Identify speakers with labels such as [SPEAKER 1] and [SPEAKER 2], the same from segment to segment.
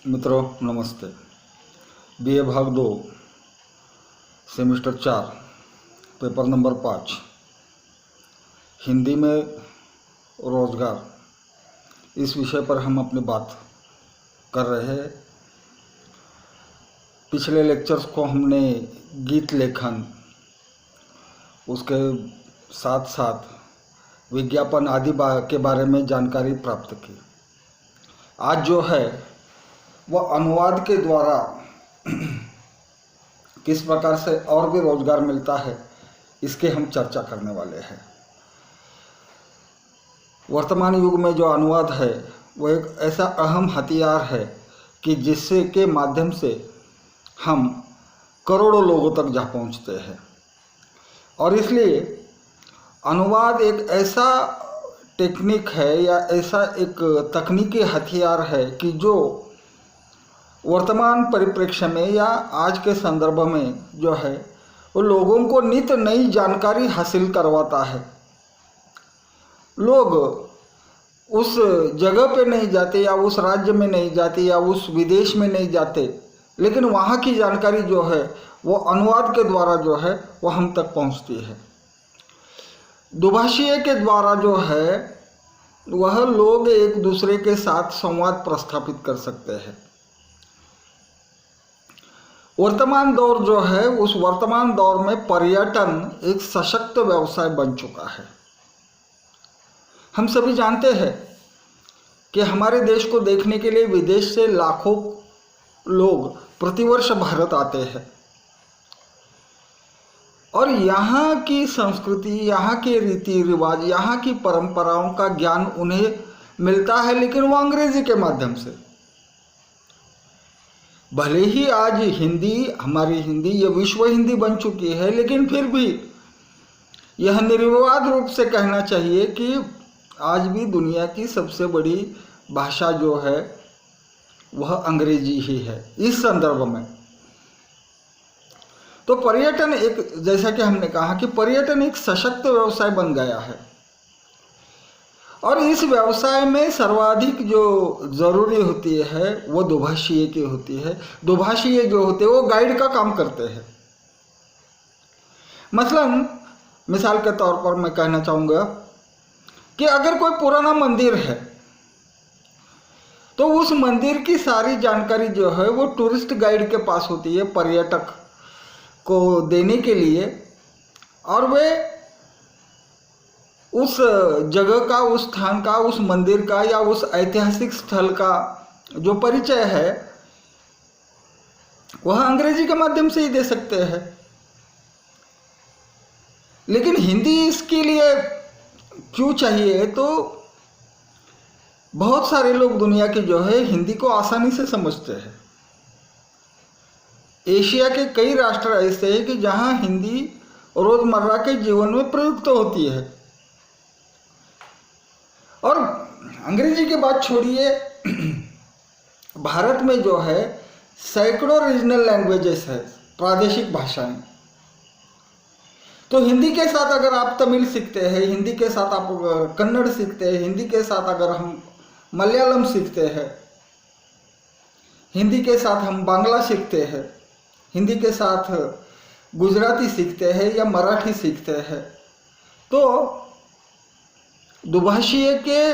[SPEAKER 1] मित्रों नमस्ते। बीए भाग 2 सेमेस्टर 4 पेपर नंबर 5 हिंदी में रोजगार, इस विषय पर हम अपनी बात कर रहे हैं। पिछले लेक्चर्स को हमने गीत लेखन, उसके साथ साथ विज्ञापन आदि के बारे में जानकारी प्राप्त की। आज जो है वह अनुवाद के द्वारा किस प्रकार से और भी रोजगार मिलता है, इसके हम चर्चा करने वाले हैं। वर्तमान युग में जो अनुवाद है वह एक ऐसा अहम हथियार है कि जिससे के माध्यम से हम करोड़ों लोगों तक जा पहुंचते हैं। और इसलिए अनुवाद एक ऐसा टेक्निक है या ऐसा एक तकनीकी हथियार है कि जो वर्तमान परिप्रेक्ष्य में या आज के संदर्भ में जो है वो लोगों को नित नई जानकारी हासिल करवाता है। लोग उस जगह पे नहीं जाते या उस राज्य में नहीं जाते या उस विदेश में नहीं जाते, लेकिन वहाँ की जानकारी जो है वो अनुवाद के द्वारा जो है वो हम तक पहुँचती है। दुभाषीय के द्वारा जो है वह लोग एक दूसरे के साथ संवाद प्रस्थापित कर सकते हैं। वर्तमान दौर जो है उस वर्तमान दौर में पर्यटन एक सशक्त व्यवसाय बन चुका है। हम सभी जानते हैं कि हमारे देश को देखने के लिए विदेश से लाखों लोग प्रतिवर्ष भारत आते हैं और यहाँ की संस्कृति, यहाँ के रीति रिवाज, यहाँ की परंपराओं का ज्ञान उन्हें मिलता है, लेकिन वो अंग्रेजी के माध्यम से। भले ही आज हिंदी, हमारी हिंदी ये विश्व हिंदी बन चुकी है, लेकिन फिर भी यह निर्विवाद रूप से कहना चाहिए कि आज भी दुनिया की सबसे बड़ी भाषा जो है वह अंग्रेजी ही है इस संदर्भ में। तो पर्यटन एक, जैसा कि हमने कहा कि पर्यटन एक सशक्त व्यवसाय बन गया है और इस व्यवसाय में सर्वाधिक जो ज़रूरी होती है वो दुभाषीय की होती है। दुभाषीय जो होते हैं वो गाइड का काम करते हैं। मसलन मिसाल के तौर पर मैं कहना चाहूँगा कि अगर कोई पुराना मंदिर है तो उस मंदिर की सारी जानकारी जो है वो टूरिस्ट गाइड के पास होती है पर्यटक को देने के लिए, और वे उस जगह का, उस स्थान का, उस मंदिर का या उस ऐतिहासिक स्थल का जो परिचय है वह अंग्रेजी के माध्यम से ही दे सकते हैं। लेकिन हिंदी इसके लिए क्यों चाहिए? तो बहुत सारे लोग दुनिया के जो है हिंदी को आसानी से समझते हैं। एशिया के कई राष्ट्र ऐसे हैं कि जहां हिंदी रोजमर्रा के जीवन में प्रयुक्त होती है। और अंग्रेजी की बात छोड़िए, भारत में जो है सैकड़ों रीजनल लैंग्वेजेस है, प्रादेशिक भाषाएं। तो हिंदी के साथ अगर आप तमिल सीखते हैं, हिंदी के साथ आप कन्नड़ सीखते हैं, हिंदी के साथ अगर हम मलयालम सीखते हैं, हिंदी के साथ हम बांग्ला सीखते हैं, हिंदी के साथ गुजराती सीखते हैं या मराठी सीखते हैं, तो दुभाषीय के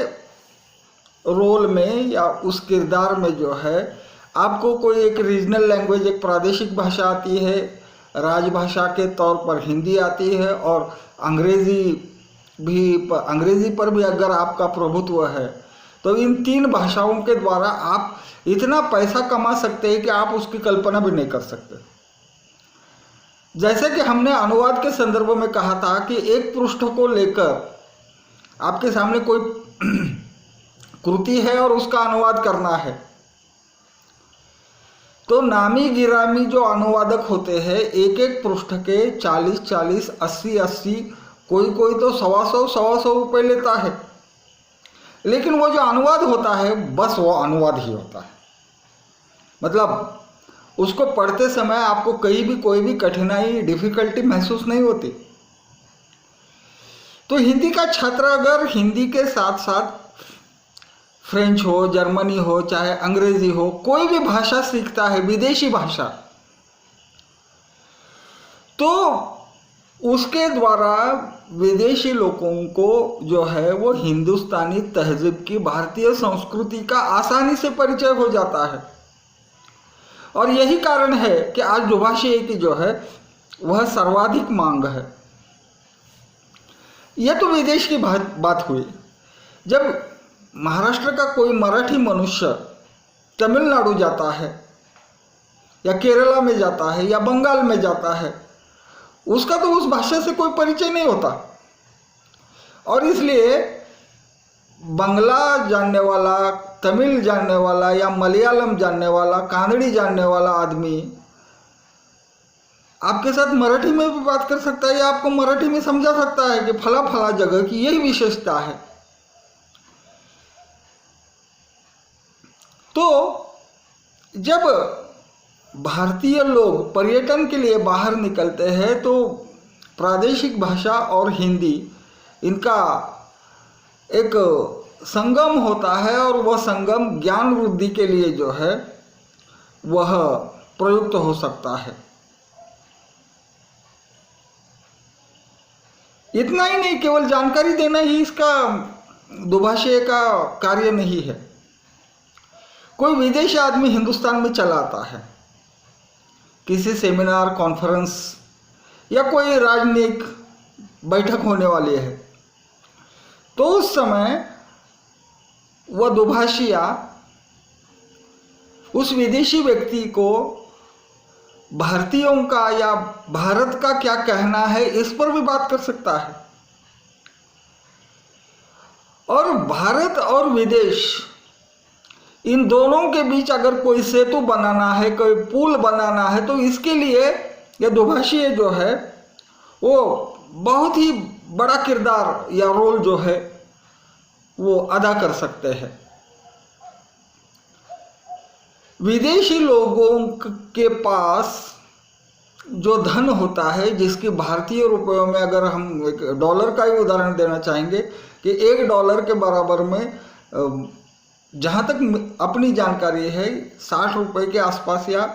[SPEAKER 1] रोल में या उस किरदार में जो है आपको कोई एक रीजनल लैंग्वेज, एक प्रादेशिक भाषा आती है, राजभाषा के तौर पर हिंदी आती है, और अंग्रेजी पर भी अगर आपका प्रभुत्व है तो इन तीन भाषाओं के द्वारा आप इतना पैसा कमा सकते हैं कि आप उसकी कल्पना भी नहीं कर सकते। जैसे कि हमने अनुवाद के संदर्भ में कहा था कि एक पृष्ठ को लेकर आपके सामने कोई कृति है और उसका अनुवाद करना है, तो नामी गिरामी जो अनुवादक होते हैं एक एक पृष्ठ के 40-40, 80-80, कोई तो 100-100 रुपये लेता है, लेकिन वो जो अनुवाद होता है बस वो अनुवाद ही होता है। मतलब उसको पढ़ते समय आपको कहीं भी कोई भी कठिनाई, डिफिकल्टी महसूस नहीं होती। तो हिंदी का छात्र अगर हिंदी के साथ साथ फ्रेंच हो, जर्मनी हो, चाहे अंग्रेजी हो, कोई भी भाषा सीखता है, विदेशी भाषा, तो उसके द्वारा विदेशी लोगों को जो है वो हिंदुस्तानी तहजीब की, भारतीय संस्कृति का आसानी से परिचय हो जाता है। और यही कारण है कि आज दुभाषी की जो है वह सर्वाधिक मांग है। यह तो विदेश की बात हुई। जब महाराष्ट्र का कोई मराठी मनुष्य तमिलनाडु जाता है या केरला में जाता है या बंगाल में जाता है, उसका तो उस भाषा से कोई परिचय नहीं होता, और इसलिए बांग्ला जानने वाला, तमिल जानने वाला या मलयालम जानने वाला, कानड़ी जानने वाला आदमी आपके साथ मराठी में भी बात कर सकता है या आपको मराठी में समझा सकता है कि फला फला जगह की यही विशेषता है। तो जब भारतीय लोग पर्यटन के लिए बाहर निकलते हैं तो प्रादेशिक भाषा और हिंदी, इनका एक संगम होता है, और वह संगम ज्ञान वृद्धि के लिए जो है वह प्रयुक्त हो सकता है। इतना ही नहीं, केवल जानकारी देना ही इसका दुभाषी का कार्य नहीं है। कोई विदेशी आदमी हिंदुस्तान में चला आता है, किसी सेमिनार, कॉन्फ्रेंस या कोई राजनयिक बैठक होने वाली है, तो उस समय वह दुभाषिया उस विदेशी व्यक्ति को भारतीयों का या भारत का क्या कहना है इस पर भी बात कर सकता है। और भारत और विदेश, इन दोनों के बीच अगर कोई सेतु बनाना है, कोई पुल बनाना है, तो इसके लिए यह दुभाषी जो है वो बहुत ही बड़ा किरदार या रोल जो है वो अदा कर सकते हैं। विदेशी लोगों के पास जो धन होता है, जिसकी भारतीय रुपयों में अगर हम एक डॉलर का ही उदाहरण देना चाहेंगे कि $1 के बराबर में, जहाँ तक अपनी जानकारी है, 60 रुपये के आसपास या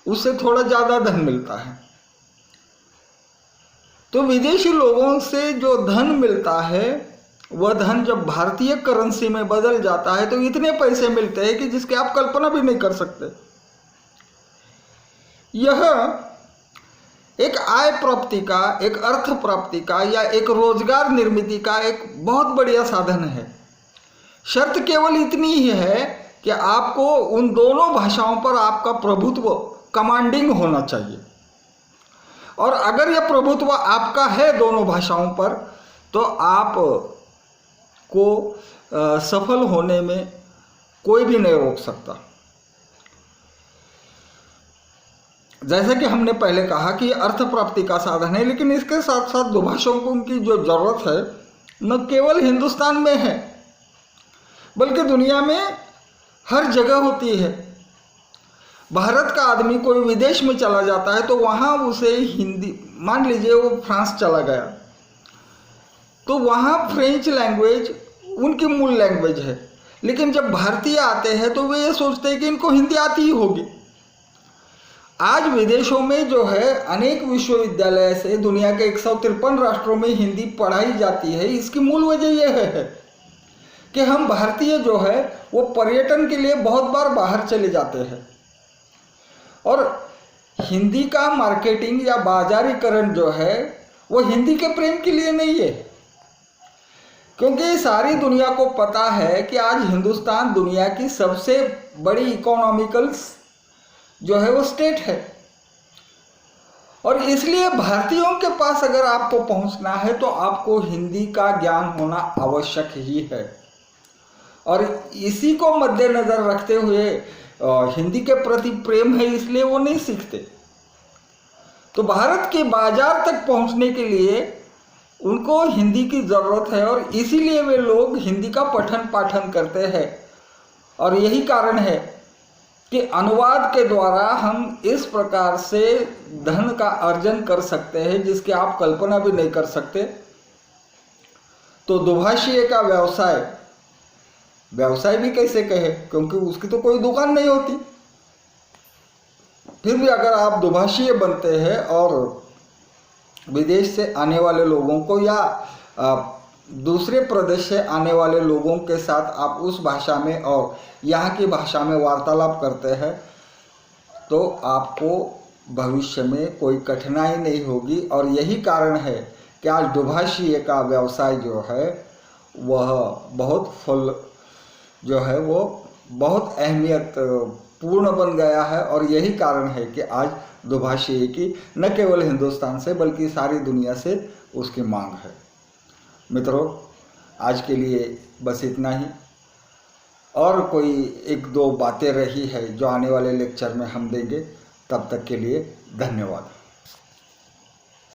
[SPEAKER 1] उससे थोड़ा ज़्यादा धन मिलता है। तो विदेशी लोगों से जो धन मिलता है, वह धन जब भारतीय करेंसी में बदल जाता है तो इतने पैसे मिलते हैं कि जिसकी आप कल्पना भी नहीं कर सकते। यह एक आय प्राप्ति का, एक अर्थ प्राप्ति का या एक रोजगार निर्मित का एक बहुत बढ़िया साधन है। शर्त केवल इतनी ही है कि आपको उन दोनों भाषाओं पर आपका प्रभुत्व, कमांडिंग होना चाहिए। और अगर यह प्रभुत्व आपका है दोनों भाषाओं पर, तो आप को सफल होने में कोई भी नहीं रोक सकता। जैसा कि हमने पहले कहा कि अर्थ प्राप्ति का साधन है, लेकिन इसके साथ साथ दुभाषियों की जो जरूरत है न केवल हिंदुस्तान में है बल्कि दुनिया में हर जगह होती है। भारत का आदमी कोई विदेश में चला जाता है तो वहाँ उसे हिंदी, मान लीजिए वो फ्रांस चला गया, तो वहाँ फ्रेंच लैंग्वेज उनकी मूल लैंग्वेज है, लेकिन जब भारतीय आते हैं तो वे ये सोचते हैं कि इनको हिंदी आती ही होगी। आज विदेशों में जो है अनेक विश्वविद्यालय से दुनिया के 153 राष्ट्रों में हिंदी पढ़ाई जाती है। इसकी मूल वजह यह है कि हम भारतीय जो है वो पर्यटन के लिए बहुत बार बाहर चले जाते हैं, और हिंदी का मार्केटिंग या बाजारीकरण जो है वो हिंदी के प्रेम के लिए नहीं है, क्योंकि सारी दुनिया को पता है कि आज हिंदुस्तान दुनिया की सबसे बड़ी इकोनॉमिकल जो है वो स्टेट है। और इसलिए भारतीयों के पास अगर आपको पहुंचना है तो आपको हिंदी का ज्ञान होना आवश्यक ही है। और इसी को मद्देनजर रखते हुए हिंदी के प्रति प्रेम है, इसलिए वो नहीं सीखते। तो भारत के बाजार तक पहुंचने के लिए उनको हिंदी की ज़रूरत है, और इसीलिए वे लोग हिंदी का पठन पाठन करते हैं। और यही कारण है कि अनुवाद के द्वारा हम इस प्रकार से धन का अर्जन कर सकते हैं जिसकी आप कल्पना भी नहीं कर सकते। तो दुभाषी का व्यवसाय व्यवसाय भी कैसे कहे, क्योंकि उसकी तो कोई दुकान नहीं होती। फिर भी अगर आप दुभाषीय बनते हैं और विदेश से आने वाले लोगों को या दूसरे प्रदेश से आने वाले लोगों के साथ आप उस भाषा में और यहाँ की भाषा में वार्तालाप करते हैं, तो आपको भविष्य में कोई कठिनाई नहीं होगी। और यही कारण है कि आज दुभाषीय का व्यवसाय जो है वह बहुत जो है वो बहुत अहमियत पूर्ण बन गया है। और यही कारण है कि आज दुभाषीय की न केवल हिंदुस्तान से बल्कि सारी दुनिया से उसकी मांग है। मित्रों, आज के लिए बस इतना ही। और कोई एक दो बातें रही है जो आने वाले लेक्चर में हम देंगे। तब तक के लिए धन्यवाद।